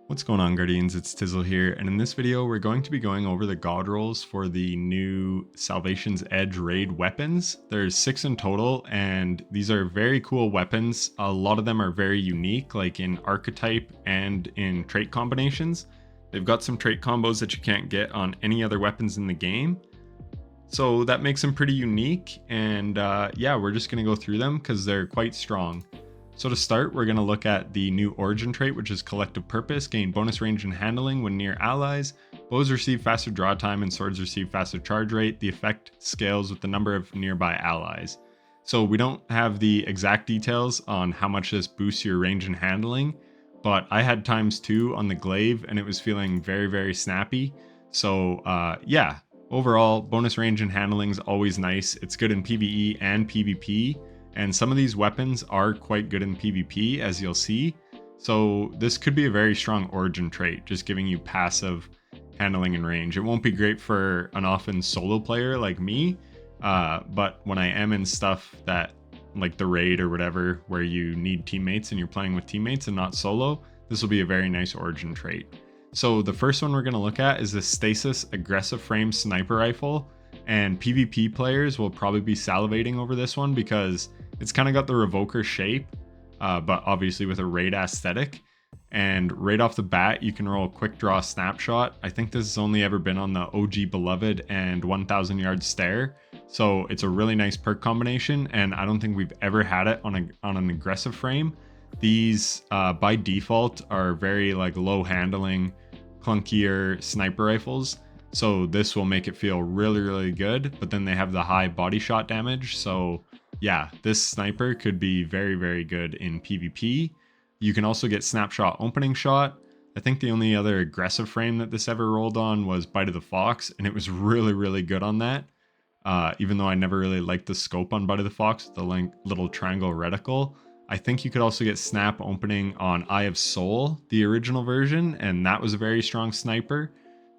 What's going on, Guardians? It's Tizzle here, and in this video we're going to be going over the god rolls for the new Salvation's Edge raid weapons. There's 6 in total, and these are very cool weapons. A lot of them are very unique, like in archetype and in trait combinations. They've got some trait combos that you can't get on any other weapons in the game. So that makes them pretty unique, and yeah, we're just going to go through them because they're quite strong. So to start, we're going to look at the new origin trait, which is Collective Purpose. Gain bonus range and handling when near allies. Bows receive faster draw time and swords receive faster charge rate. The effect scales with the number of nearby allies. So we don't have the exact details on how much this boosts your range and handling, but I had ×2 on the glaive and it was feeling very, very snappy. So yeah, overall, bonus range and handling is always nice. It's good in PvE and PvP. And some of these weapons are quite good in PvP, as you'll see. So this could be a very strong origin trait, just giving you passive handling and range. It won't be great for an often solo player like me, but when I am in stuff that, like the raid or whatever, where you need teammates and you're playing with teammates and not solo, this will be a very nice origin trait. So the first one we're going to look at is the Stasis Aggressive Frame Sniper Rifle. And PvP players will probably be salivating over this one because it's kind of got the Revoker shape, but obviously with a raid aesthetic. And right off the bat, you can roll a quick draw snapshot. I think this has only ever been on the OG Beloved and 1000 Yard Stare. So it's a really nice perk combination, and I don't think we've ever had it on an aggressive frame. These by default are very like low handling, clunkier sniper rifles. So this will make it feel really, really good, but then they have the high body shot damage. So yeah, this sniper could be very, very good in PvP. You can also get snapshot opening shot. I think the only other aggressive frame that this ever rolled on was Bite of the Fox, and it was really, really good on that. Even though I never really liked the scope on Bite of the Fox, the little triangle reticle. I think you could also get snap opening on Eye of Soul, the original version, and that was a very strong sniper.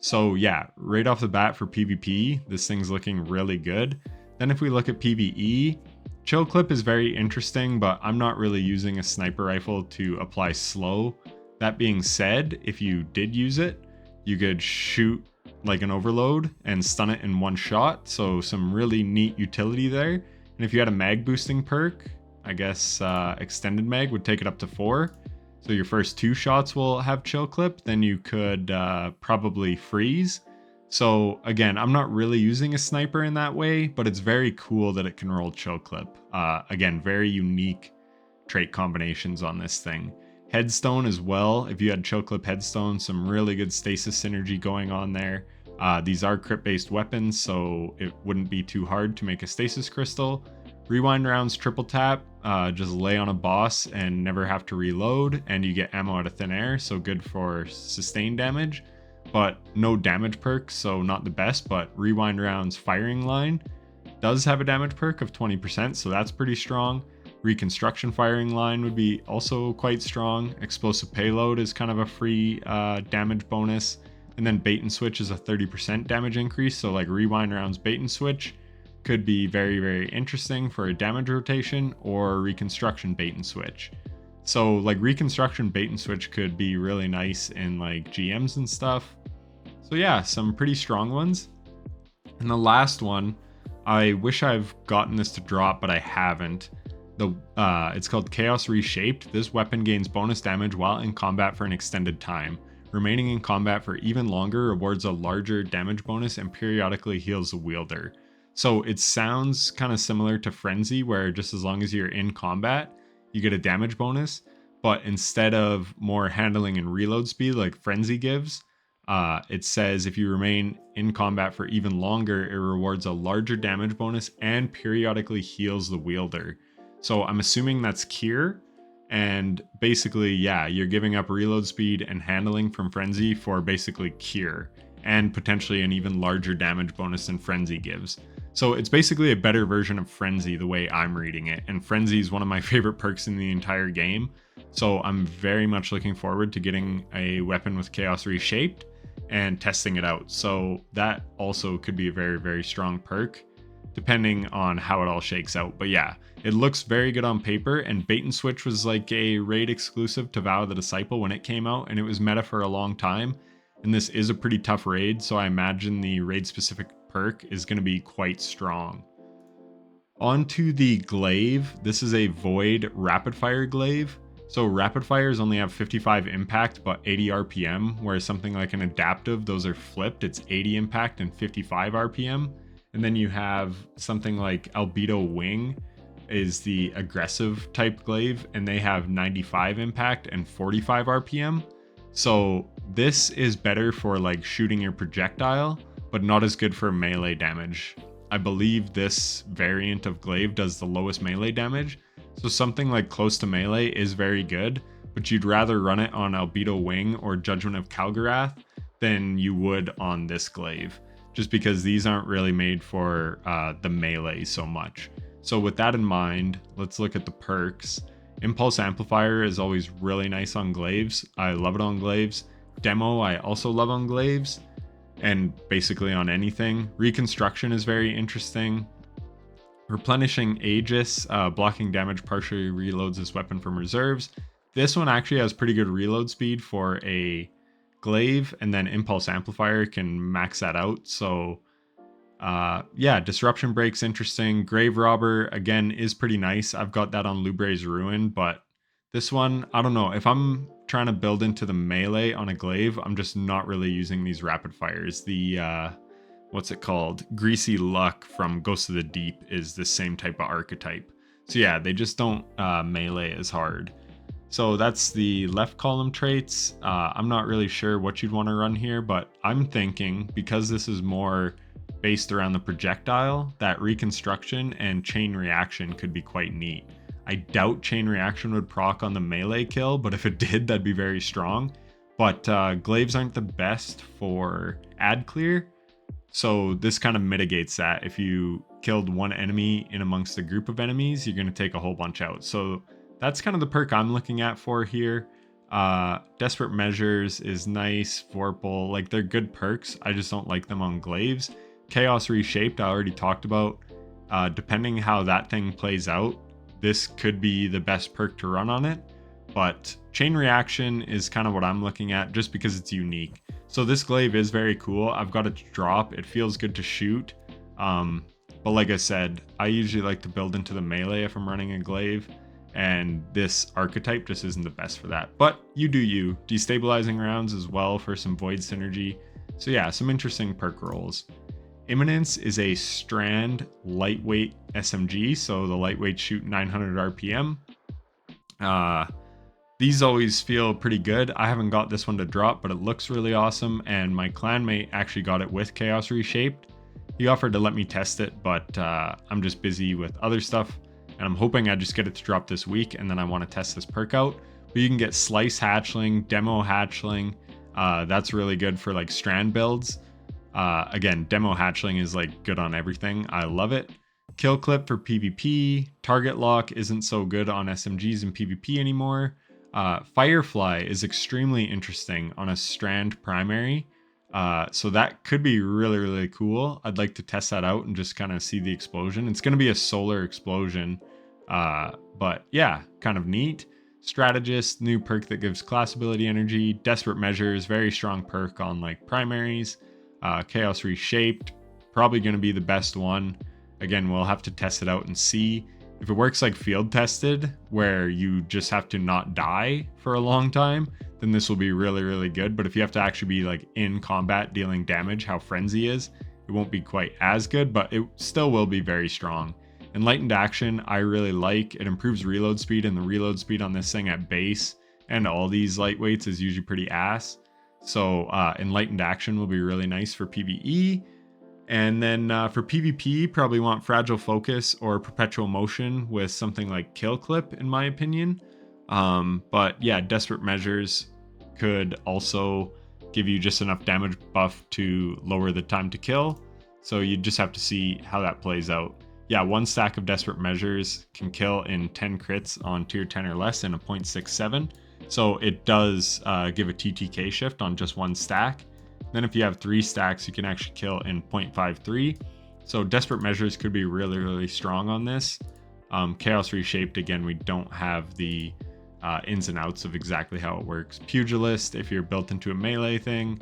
So yeah, right off the bat for PvP, this thing's looking really good. Then if we look at PvE, Chill Clip is very interesting, but I'm not really using a sniper rifle to apply slow. That being said, if you did use it, you could shoot like an overload and stun it in one shot. So some really neat utility there. And if you had a mag boosting perk, I guess extended mag would take it up to 4. So your first 2 shots will have Chill Clip, then you could probably freeze. So again, I'm not really using a sniper in that way, but it's very cool that it can roll Chill Clip. Again, very unique trait combinations on this thing. Headstone as well. If you had Chill Clip Headstone, some really good stasis synergy going on there. These are crit based weapons, so it wouldn't be too hard to make a stasis crystal. Rewind rounds triple tap, just lay on a boss and never have to reload, and you get ammo out of thin air, so good for sustained damage, but no damage perk, so not the best. But rewind rounds firing line does have a damage perk of 20%, so that's pretty strong. Reconstruction firing line would be also quite strong. Explosive payload is kind of a free damage bonus, and then bait and switch is a 30% damage increase, so like rewind rounds bait and switch could be very, very interesting for a damage rotation, or reconstruction bait and switch. So like reconstruction bait and switch could be really nice in like GMs and stuff. So yeah, some pretty strong ones. And the last one, I wish I've gotten this to drop, but I haven't. It's called Chaos Reshaped. This weapon gains bonus damage while in combat for an extended time. Remaining in combat for even longer rewards a larger damage bonus and periodically heals the wielder. So it sounds kind of similar to Frenzy, where just as long as you're in combat, you get a damage bonus. But instead of more handling and reload speed like Frenzy gives, it says if you remain in combat for even longer, it rewards a larger damage bonus and periodically heals the wielder. So I'm assuming that's Cure. And basically, yeah, you're giving up reload speed and handling from Frenzy for basically Cure, and potentially an even larger damage bonus than Frenzy gives. So it's basically a better version of Frenzy the way I'm reading it, and Frenzy is one of my favorite perks in the entire game. So I'm very much looking forward to getting a weapon with Chaos Reshaped and testing it out. So that also could be a very, very strong perk, depending on how it all shakes out. But yeah, It looks very good on paper, and Bait and Switch was like a raid exclusive to Vow of the Disciple when it came out, and it was meta for a long time. And this is a pretty tough raid, so I imagine the raid specific perk is going to be quite strong. Onto the glaive. This is a void rapid fire glaive. So rapid fires only have 55 impact but 80 RPM, whereas something like an adaptive, those are flipped. It's 80 impact and 55 RPM. And then you have something like Albedo Wing is the aggressive type glaive, and they have 95 impact and 45 RPM. So this is better for like shooting your projectile, but not as good for melee damage. I believe this variant of glaive does the lowest melee damage. So something like close to melee is very good, but you'd rather run it on Albedo Wing or Judgment of Kalgarath than you would on this glaive, just because these aren't really made for the melee so much. So with that in mind, let's look at the perks. Impulse Amplifier is always really nice on glaives. I love it on glaives. Demo I also love on glaives, and basically on anything. Reconstruction is very interesting. Replenishing Aegis, blocking damage partially reloads this weapon from reserves. This one actually has pretty good reload speed for a glaive, and then Impulse Amplifier can max that out. So yeah, Disruption Break's interesting. Grave Robber, again, is pretty nice. I've got that on Lubre's Ruin, but this one, I don't know. If I'm trying to build into the melee on a glaive, I'm just not really using these rapid fires. The, what's it called? Greasy Luck from Ghost of the Deep is the same type of archetype. So yeah, they just don't melee as hard. So that's the left column traits. I'm not really sure what you'd want to run here, but I'm thinking because this is more based around the projectile, that Reconstruction and Chain Reaction could be quite neat. I doubt Chain Reaction would proc on the melee kill, but if it did, that'd be very strong. But glaives aren't the best for ad clear, so this kind of mitigates that. If you killed one enemy in amongst a group of enemies, you're going to take a whole bunch out. So that's kind of the perk I'm looking at for here. Desperate Measures is nice. Vorpal, like they're good perks. I just don't like them on glaives. Chaos Reshaped, I already talked about. Depending how that thing plays out, this could be the best perk to run on it. But Chain Reaction is kind of what I'm looking at just because it's unique. So this glaive is very cool. I've got it to drop. It feels good to shoot. But like I said, I usually like to build into the melee if I'm running a glaive, and this archetype just isn't the best for that. But you do you. Destabilizing rounds as well for some void synergy. So yeah, some interesting perk rolls. Imminence is a strand lightweight SMG, so the lightweight shoot 900 RPM. These always feel pretty good. I haven't got this one to drop, but it looks really awesome, and my clanmate actually got it with Chaos Reshaped. He offered to let me test it, but I'm just busy with other stuff, and I'm hoping I just get it to drop this week, and then I want to test this perk out. But you can get Slice Hatchling, Demo Hatchling. That's really good for like strand builds. Again, Demo Hatchling is like good on everything. I love it. Kill Clip for PvP. Target Lock isn't so good on SMGs and PvP anymore. Firefly is extremely interesting on a strand primary. So that could be really, really cool. I'd like to test that out and just kind of see the explosion. It's going to be a solar explosion. But yeah, kind of neat. Strategist, new perk that gives class ability energy. Desperate Measures, very strong perk on like primaries. Chaos Reshaped, probably going to be the best one. Again, we'll have to test it out and see. If it works like field tested, where you just have to not die for a long time, then this will be really, really good. But if you have to actually be like in combat dealing damage, how Frenzy is, it won't be quite as good, but it still will be very strong. Enlightened Action, I really like. It improves reload speed, and the reload speed on this thing at base and all these lightweights is usually pretty ass. So Enlightened Action will be really nice for PvE. And then for PvP, probably want Fragile Focus or Perpetual Motion with something like Kill Clip, in my opinion. But yeah, Desperate Measures could also give you just enough damage buff to lower the time to kill. So you just have to see how that plays out. Yeah, one stack of Desperate Measures can kill in 10 crits on tier 10 or less in a 0.67. So it does give a TTK shift on just one stack. Then if you have 3 stacks, you can actually kill in 0.53. So Desperate Measures could be really, really strong on this. Chaos Reshaped, again, we don't have the ins and outs of exactly how it works. Pugilist, if you're built into a melee thing,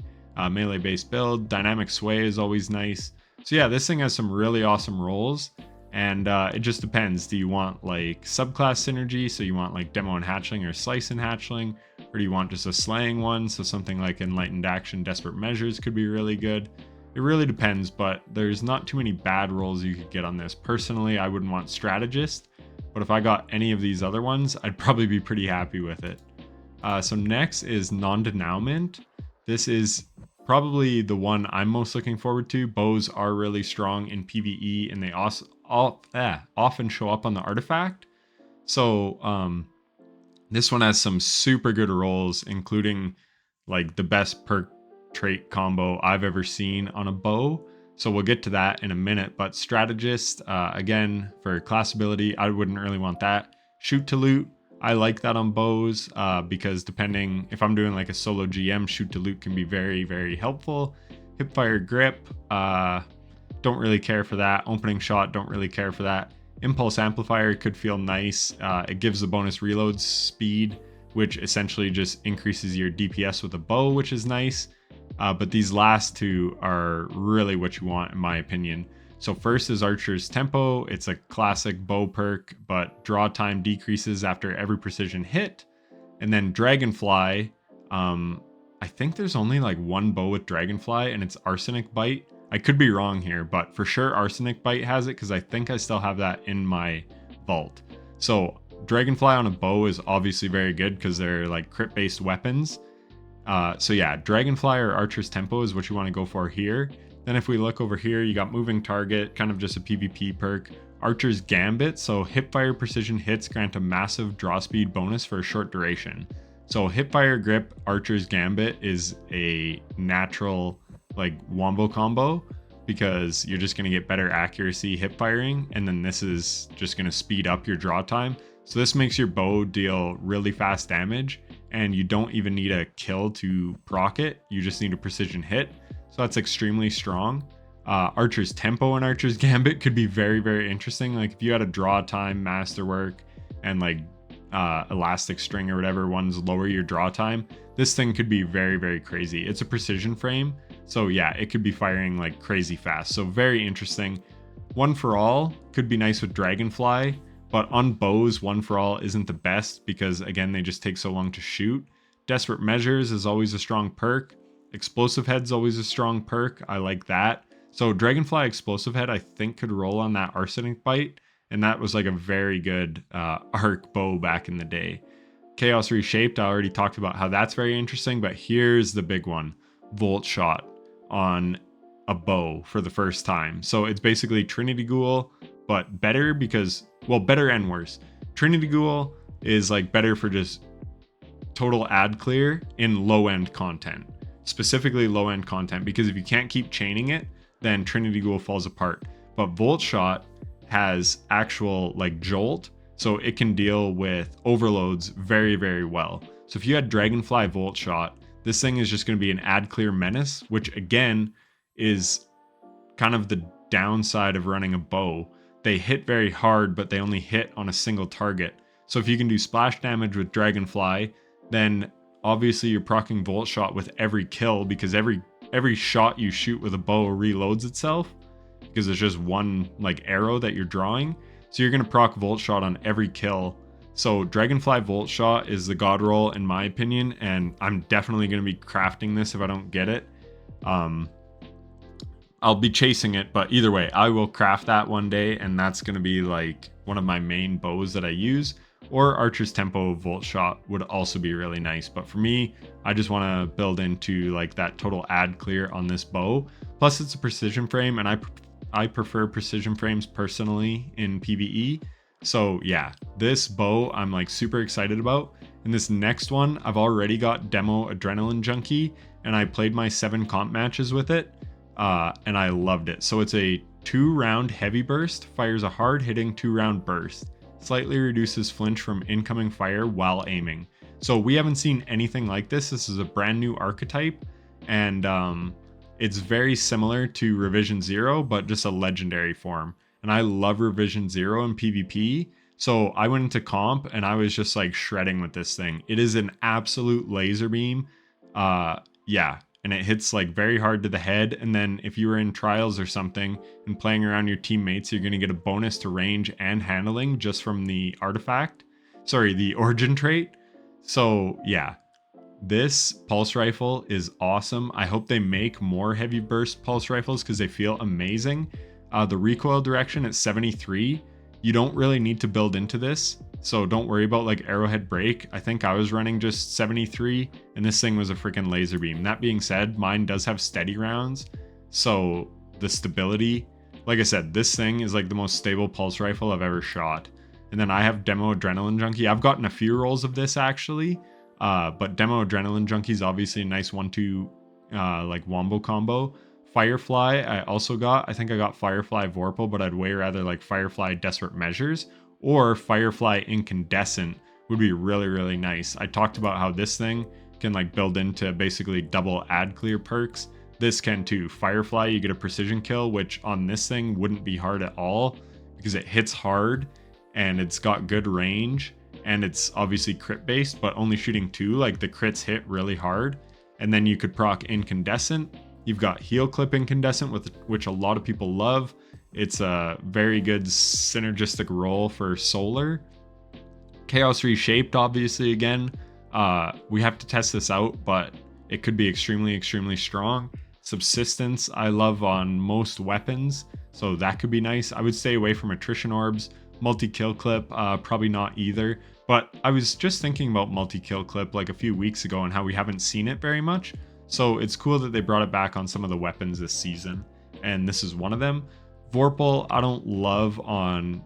melee based build. Dynamic Sway is always nice. So yeah, this thing has some really awesome rolls, and it just depends. Do you want like subclass synergy, so you want like Demo and Hatchling or Slice and Hatchling, or do you want just a slaying one, so something like Enlightened Action, Desperate Measures could be really good. It really depends, but there's not too many bad rolls you could get on this. Personally, I wouldn't want Strategist, but if I got any of these other ones, I'd probably be pretty happy with it. So next is Non-denouement. This is probably the one I'm most looking forward to. Bows are really strong in PvE, and they also often show up on the artifact. So this one has some super good rolls, including like the best perk trait combo I've ever seen on a bow. So we'll get to that in a minute, but Strategist, again, for class ability, I wouldn't really want that. Shoot to loot, I like that on bows, because depending, if I'm doing like a solo GM, shoot to loot can be very, very helpful. Hipfire grip, don't really care for that. Opening shot, don't really care for that. Impulse amplifier could feel nice. It gives the bonus reload speed, which essentially just increases your DPS with a bow, which is nice. But these last two are really what you want, in my opinion. So first is Archer's Tempo. It's a classic bow perk, but draw time decreases after every precision hit. And then Dragonfly, I think there's only like one bow with Dragonfly, and it's Arsenic Bite. I could be wrong here, but for sure Arsenic Bite has it, because I think I still have that in my vault. So Dragonfly on a bow is obviously very good because they're like crit based weapons. So yeah, Dragonfly or Archer's Tempo is what you want to go for here. Then if we look over here, you got Moving Target, kind of just a PvP perk. Archer's Gambit, so hipfire precision hits grant a massive draw speed bonus for a short duration. So hipfire grip, Archer's Gambit is a natural like wombo combo, because you're just going to get better accuracy hip firing, and then this is just going to speed up your draw time. So this makes your bow deal really fast damage, and you don't even need a kill to proc it, you just need a precision hit. So that's extremely strong. Archer's Tempo and Archer's Gambit could be very, very interesting. Like if you had a draw time, masterwork, and like elastic string or whatever ones lower your draw time, this thing could be very, very crazy. It's a precision frame, so yeah, it could be firing like crazy fast. So very interesting. One for All could be nice with Dragonfly, but on bows, One for All isn't the best because again, they just take so long to shoot. Desperate Measures is always a strong perk. Explosive Head's always a strong perk. I like that. So Dragonfly Explosive Head, I think, could roll on that Arsenic Bite, and that was like a very good arc bow back in the day. Chaos Reshaped, I already talked about how that's very interesting, but here's the big one. Volt Shot on a bow for the first time. So it's basically Trinity Ghoul, but better because, well, better and worse. Trinity Ghoul is like better for just total ad clear in low-end content. Specifically low-end content, because if you can't keep chaining it, then Trinity Ghoul falls apart. But Volt Shot has actual like jolt, so it can deal with overloads very, very well. So if you had Dragonfly Volt Shot, this thing is just going to be an ad clear menace, which again is kind of the downside of running a bow. They hit very hard, but they only hit on a single target. So if you can do splash damage with Dragonfly, then obviously you're proccing Volt Shot with every kill, because every shot you shoot with a bow reloads itself, because it's just one like arrow that you're drawing. So you're going to proc Volt Shot on every kill. So Dragonfly Volt Shot is the god roll in my opinion, and I'm definitely going to be crafting this if I don't get it. I'll be chasing it, but either way, I will craft that one day, and that's going to be like one of my main bows that I use. Or Archer's Tempo Volt Shot would also be really nice, but for me, I just want to build into like that total ad clear on this bow. Plus it's a precision frame, and I prefer precision frames personally in PvE. So yeah, this bow I'm like super excited about. And this next one, I've already got Demo Adrenaline Junkie, and I played my 7 comp matches with it, and I loved it. So it's a 2-round heavy burst, fires a hard hitting 2-round burst. Slightly reduces flinch from incoming fire while aiming. So we haven't seen anything like this. This is a brand new archetype, and it's very similar to Revision 0, but just a legendary form. And I love Revision 0 in PvP, So I went into comp and I was just like shredding with this thing. It is an absolute laser beam. Yeah, and it hits like very hard to the head. And then if you were in trials or something and playing around your teammates, you're going to get a bonus to range and handling just from the artifact. Sorry, the origin trait. So yeah, this pulse rifle is awesome. I hope they make more heavy burst pulse rifles because they feel amazing. The recoil direction at 73, you don't really need to build into this, so don't worry about like arrowhead break. I think I was running just 73 and this thing was a freaking laser beam. That being said, mine does have steady rounds, so the stability, like I said, this thing is like the most stable pulse rifle I've ever shot. And then I have Demo Adrenaline Junkie. I've gotten a few rolls of this actually, but Demo Adrenaline Junkie is obviously a nice 1-2 like wombo combo. Firefly I also got. I think I got Firefly Vorpal, but I'd way rather like Firefly Desperate Measures or Firefly Incandescent would be really, really nice. I talked about how this thing can like build into basically double ad clear perks. This can too. Firefly, you get a precision kill, which on this thing wouldn't be hard at all because it hits hard and it's got good range and it's obviously crit based, but only shooting 2, like the crits hit really hard. And then you could proc Incandescent. You've got Heal Clip Incandescent, which a lot of people love. It's a very good synergistic role for Solar. Chaos Reshaped, obviously, again. We have to test this out, but it could be extremely, extremely strong. Subsistence, I love on most weapons, so that could be nice. I would stay away from Attrition Orbs. Multi-Kill Clip, probably not either. But I was just thinking about Multi-Kill Clip like a few weeks ago and how we haven't seen it very much. So it's cool that they brought it back on some of the weapons this season, and this is one of them. Vorpal, I don't love on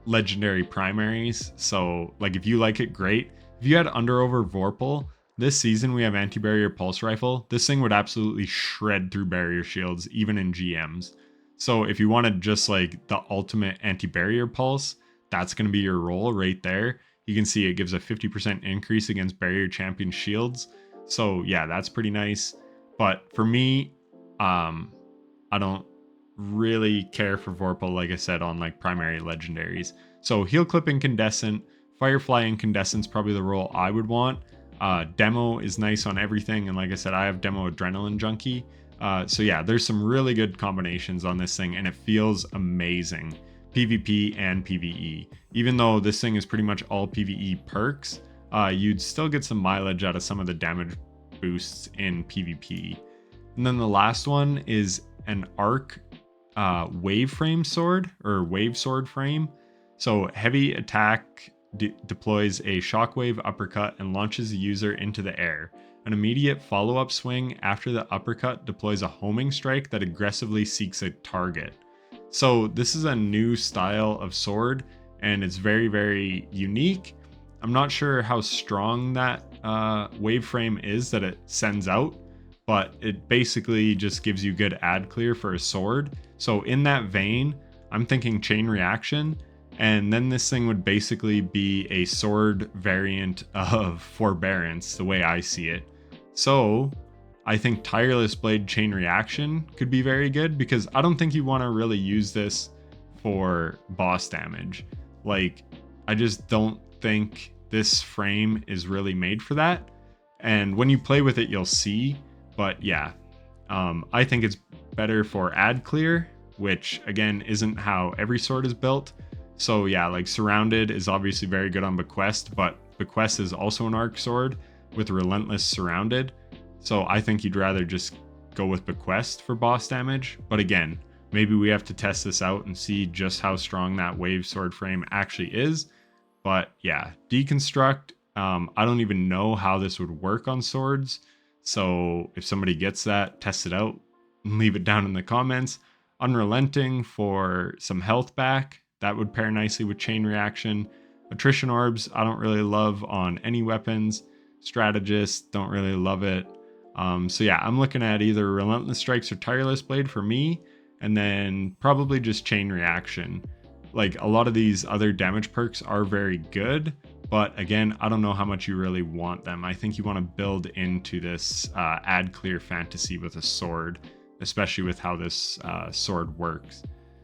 legendary primaries, so like if you like it, great. If you had Underover Vorpal, this season we have Anti-Barrier Pulse Rifle. This thing would absolutely shred through barrier shields, even in GMs. So if you wanted just like the ultimate anti-barrier pulse, that's going to be your role right there. You can see it gives a 50% increase against barrier champion shields. So yeah, that's pretty nice. But for me, I don't really care for Vorpal, like I said, on like primary legendaries. So Heal Clip Incandescent, Firefly Incandescent's probably the role I would want. Demo is nice on everything, and like I said, I have Demo Adrenaline Junkie. So yeah, there's some really good combinations on this thing, and it feels amazing. PvP and PvE. Even though this thing is pretty much all PvE perks, you'd still get some mileage out of some of the damage boosts in PvP. And then the last one is an Arc wave frame sword, or wave sword frame. So heavy attack deploys a shockwave uppercut and launches the user into the air. An immediate follow-up swing after the uppercut deploys a homing strike that aggressively seeks a target. So this is a new style of sword, and it's very, very unique. I'm not sure how strong that wave frame is that it sends out, but it basically just gives you good ad clear for a sword. So in that vein, I'm thinking Chain Reaction, and then this thing would basically be a sword variant of Forbearance, the way I see it. So I think Tireless Blade Chain Reaction could be very good, because I don't think you want to really use this for boss damage. Like, I just don't think this frame is really made for that. And when you play with it, you'll see. But yeah, I think it's better for ad clear, which again isn't how every sword is built. So yeah, like Surrounded is obviously very good on Bequest, but Bequest is also an arc sword with Relentless Surrounded. So I think you'd rather just go with Bequest for boss damage. But again, maybe we have to test this out and see just how strong that wave sword frame actually is. But yeah, Deconstruct, I don't even know how this would work on swords. So if somebody gets that, test it out and leave it down in the comments. Unrelenting for some health back. That would pair nicely with Chain Reaction. Attrition Orbs, I don't really love on any weapons. Strategist, don't really love it. So yeah, I'm looking at either Relentless Strikes or Tireless Blade for me, and then probably just Chain Reaction. Like, a lot of these other damage perks are very good, but again, I don't know how much you really want them. I think you want to build into this ad clear fantasy with a sword, especially with how this sword works.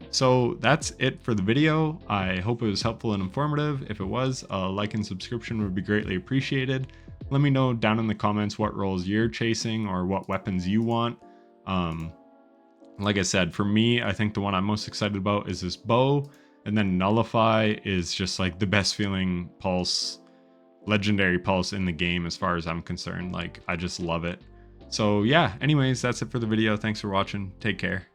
So that's it for the video. I hope it was helpful and informative. If it was, a like and subscription would be greatly appreciated. Let me know down in the comments what roles you're chasing or what weapons you want. Like I said, for me, I think the one I'm most excited about is this bow, and then Nullify is just like the best feeling pulse, legendary pulse in the game as far as I'm concerned. Like, I just love it. So yeah, anyways, that's it for the video. Thanks for watching. Take care.